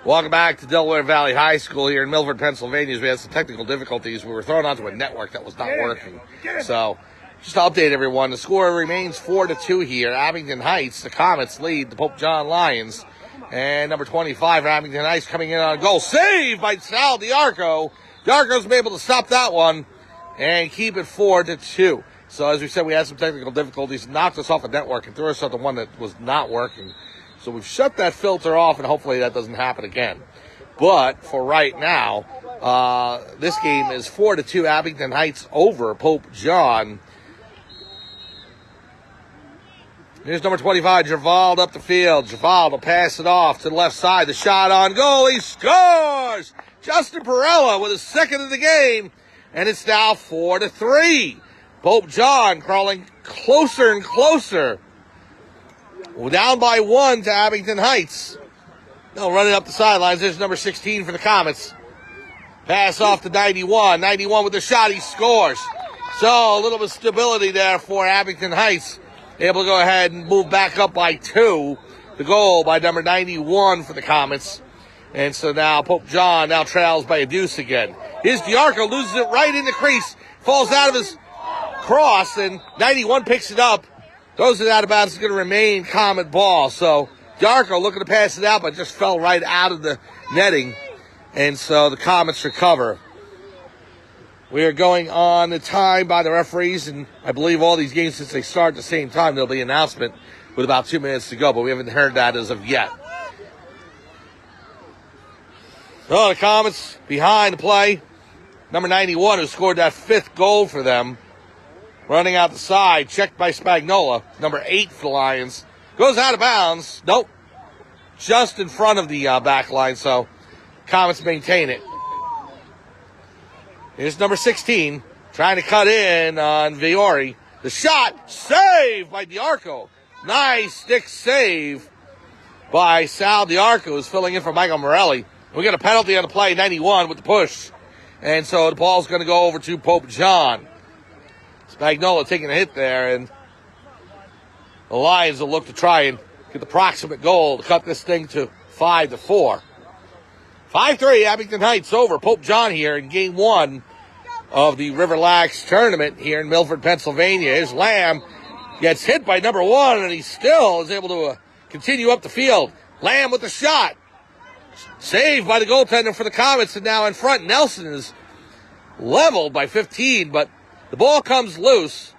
Welcome back to Delaware Valley High School here in Milford, Pennsylvania. We had some technical difficulties. We were thrown onto a network that was not working. So, just to update everyone, the score remains 4-2 here. Abington Heights, the Comets lead the Pope John Lions. And number 25, Abington Heights coming in on a goal. Save by Sal DiArco. DiArco's been able to stop that one and keep it 4-2. So, as we said, we had some technical difficulties. Knocked us off the network and threw us on the one that was not working. So we've shut that filter off, and hopefully that doesn't happen again. But for right now, this game is 4-2, Abington Heights over Pope John. Here's number 25, Gervald up the field. Gervald will pass it off to the left side. The shot on goal. He scores! Justin Perella with his second of the game. And it's now 4-3. Pope John crawling closer and closer. We're down by 1 to Abington Heights. They'll run it up the sidelines. There's number 16 for the Comets. Pass off to 91. 91 with the shot. He scores. So a little bit of stability there for Abington Heights. Able to go ahead and move back up by 2. The goal by number 91 for the Comets. And so now Pope John now trails by a deuce again. Here's DiArco, loses it right in the crease. Falls out of his cross, and 91 picks it up. Throws it out of bounds. It's going to remain Comet ball. So DiArco looking to pass it out, but just fell right out of the netting. And so the Comets recover. We are going on the time by the referees, and I believe all these games, since they start at the same time, there'll be an announcement with about 2 minutes to go, but we haven't heard that as of yet. So the Comets behind the play. Number 91, who scored that 5th goal for them. Running out the side, checked by Spagnola. Number 8 for the Lions. Goes out of bounds. Nope. Just in front of the back line, so Comets maintain it. Here's number 16, trying to cut in on Viore. The shot, saved by DiArco. Nice stick save by Sal DiArco, who's filling in for Michael Morelli. We got a penalty on the play, 91 with the push. And so the ball's going to go over to Pope John. Spagnola taking a hit there, and the Lions will look to try and get the proximate goal to cut this thing to 5-4. 5-3, Abington Heights over Pope John here in game 1 of the RiverLAX tournament here in Milford, Pennsylvania. His Lamb gets hit by number 1, and he still is able to continue up the field. Lamb with the shot. Saved by the goaltender for the Comets, and now in front. Nelson is leveled by 15, but the ball comes loose.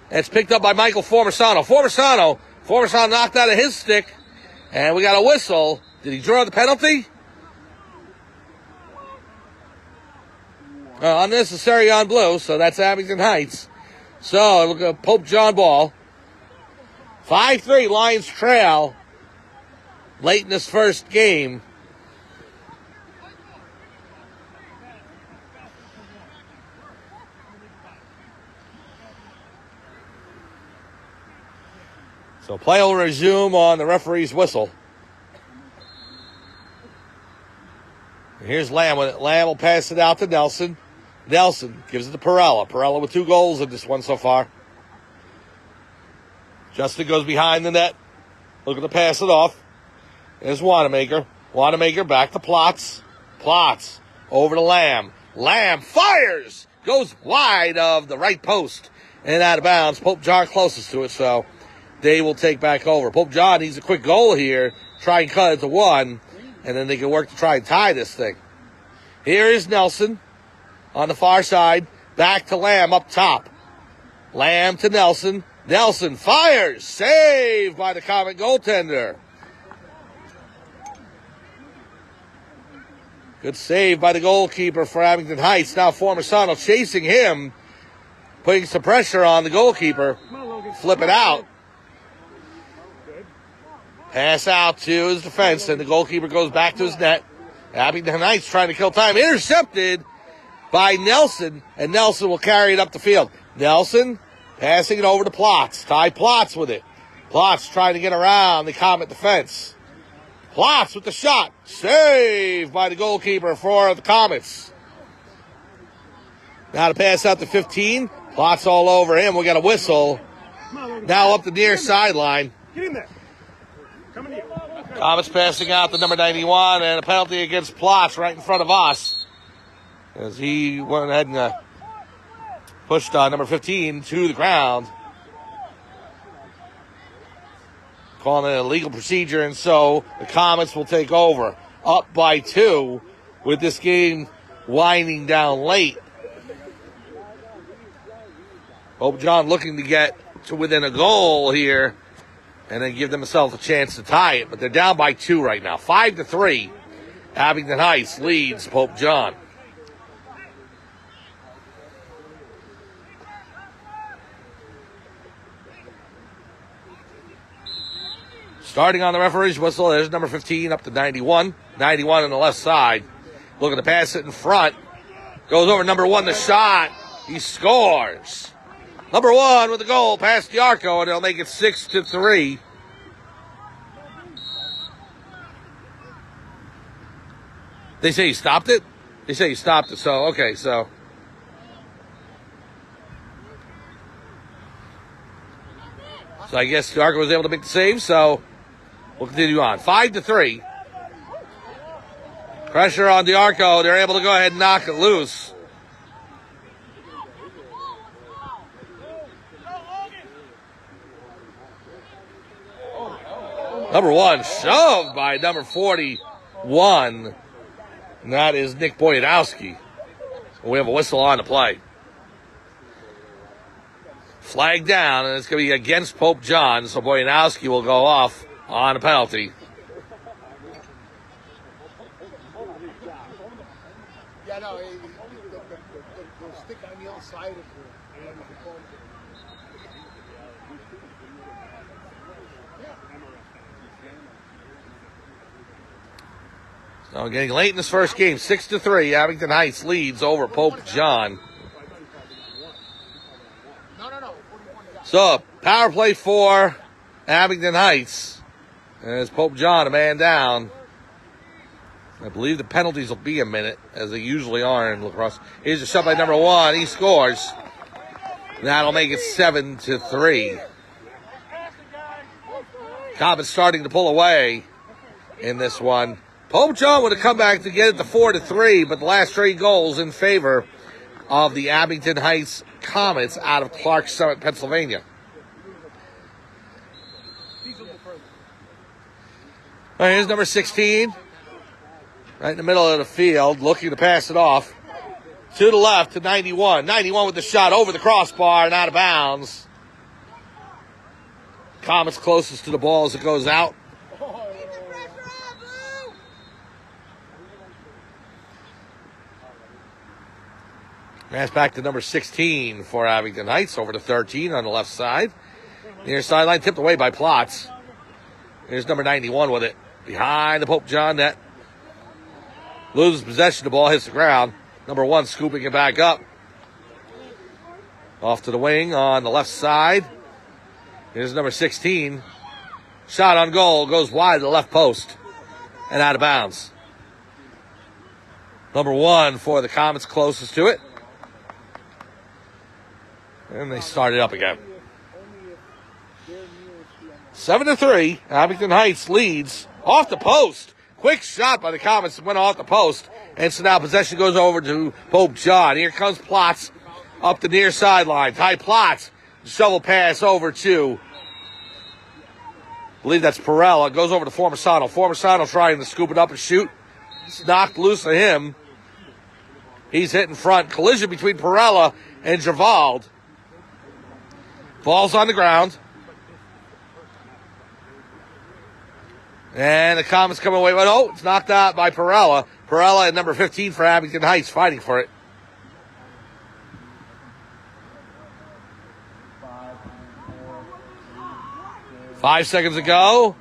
It's picked up by Michael Formisano. Formisano knocked out of his stick, and we got a whistle. Did he draw the penalty? Unnecessary on blue, so that's Abington Heights. So look at Pope John ball. 5-3, Lions trail late in this first game. So play will resume on the referee's whistle. And here's Lamb with it. Lamb will pass it out to Nelson. Nelson gives it to Perella. Perella with 2 goals in this one so far. Justin goes behind the net. Looking to pass it off. There's Wanamaker. Wanamaker back to Plotz. Plotz over to Lamb. Lamb fires. Goes wide of the right post. And out of bounds. Pope John closest to it, so they will take back over. Pope John needs a quick goal here. Try and cut it to 1. And then they can work to try and tie this thing. Here is Nelson on the far side. Back to Lamb up top. Lamb to Nelson. Nelson fires. Saved by the Comet goaltender. Good save by the goalkeeper for Abington Heights. Now Formisano chasing him. Putting some pressure on the goalkeeper. Flip it out. Pass out to his defense, and the goalkeeper goes back to his net. Abington Heights trying to kill time. Intercepted by Nelson, and Nelson will carry it up the field. Nelson passing it over to Plotz. Ty Plotz with it. Plotz trying to get around the Comet defense. Plotz with the shot. Saved by the goalkeeper for the Comets. Now to pass out to 15. Plotz all over him. We got a whistle. Now up the near sideline. Get in there. Comets passing out to number 91, and a penalty against Plotz right in front of us as he went ahead and pushed number 15 to the ground. Calling it a legal procedure, and so the Comets will take over. Up by 2 with this game winding down late. Pope John looking to get to within a goal here and then give themselves a chance to tie it. But they're down by 2 right now. 5-3. Abington Heights leads Pope John. Starting on the referee's whistle, there's number 15 up to 91. 91 on the left side. Looking to pass it in front. Goes over number 1, the shot. He scores. Number 1 with the goal past the arco, and they'll make it 6-3. They say he stopped it? They say he stopped it, so, okay, so. So I guess the arco was able to make the save, so we'll continue on. 5-3. Pressure on DiArco. They're able to go ahead and knock it loose. Number 1 shoved by number 41. And that is Nick Boyadowski. We have a whistle on the play. Flag down, and it's going to be against Pope John, so Boyanowski will go off on a penalty. Yeah, no, the stick on the other side of the So getting late in this first game, 6-3, Abington Heights leads over Pope John. So, power play for Abington Heights. As Pope John, a man down. I believe the penalties will be a minute, as they usually are in lacrosse. Here's a shot by number 1. He scores. That'll make it 7-3. Comets starting to pull away in this one. Pope John would have come back to get it to 4-3, but the last 3 goals in favor of the Abington Heights Comets out of Clark Summit, Pennsylvania. All right, here's number 16. Right in the middle of the field, looking to pass it off. To the left to 91. 91 with the shot over the crossbar and out of bounds. Comets closest to the ball as it goes out. Pass back to number 16 for Abington Heights, over to 13 on the left side. Near sideline, tipped away by Plotz. Here's number 91 with it. Behind the Pope John net. Loses possession, the ball hits the ground. Number 1 scooping it back up. Off to the wing on the left side. Here's number 16. Shot on goal, goes wide to the left post and out of bounds. Number 1 for the Comets closest to it. And they start it up again. 7-3. Abington Heights leads off the post. Quick shot by the Comets, went off the post. And so now possession goes over to Pope John. Here comes Plotz up the near sideline. Ty Plotz. Shovel pass over to, I believe that's Perella. Goes over to Formasano. Formasano trying to scoop it up and shoot. It's knocked loose of him. He's hit in front. Collision between Perella and Gervald. Ball's on the ground. And the Comets come away. Oh, it's knocked out by Perella. Perella at number 15 for Abington Heights fighting for it. Five seconds to go.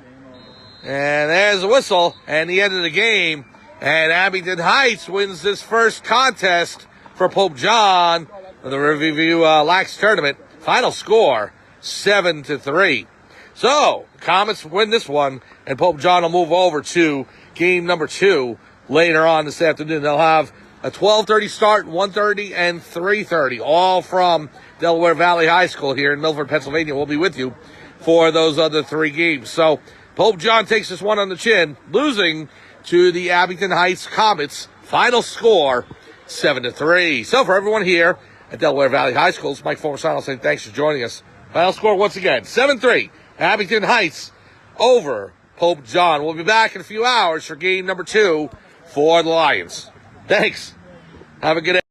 And there's a whistle. And the end of the game. And Abington Heights wins this first contest for Pope John of the RiverLAX tournament. Final score, 7-3. So, Comets win this one, and Pope John will move over to game number 2 later on this afternoon. They'll have a 12:30 start, 1:30, and 3:30, all from Delaware Valley High School here in Milford, Pennsylvania. We'll be with you for those other 3 games. So, Pope John takes this one on the chin, losing to the Abington Heights Comets. Final score, 7-3. So for everyone here at Delaware Valley High School, it's Mike Formasano saying thanks for joining us. Final score once again, 7-3. Abington Heights over Pope John. We'll be back in a few hours for game number 2 for the Lions. Thanks. Have a good day.